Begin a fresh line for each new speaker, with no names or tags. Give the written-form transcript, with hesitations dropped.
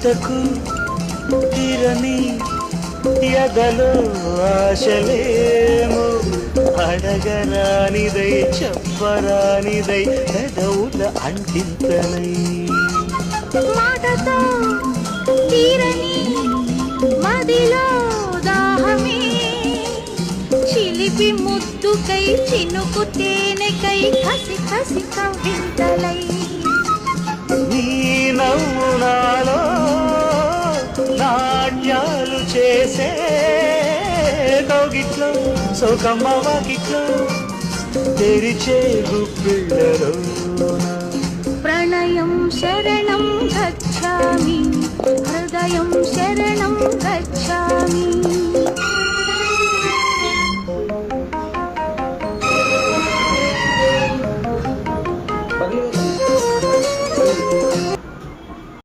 ఇంతకు తీరని ఎదలో ఆశలేమో అడగరానిదై చెప్పరానిదై పెదవుల అంటింతనై
మాటతో తీరని మదిలో దాహమే చిలిపి ముద్దుకై చినుకు తేనెకై కసి కసి కవింతలై
నీ నవ్వు నాలో నాట్యాలు చేసే కౌగిట్లో సోకమ్మ వాకిట్లో తెరిచే గుప్పిళ్ళలోన
ప్రణయం శరణం గచ్ఛామి హృదయం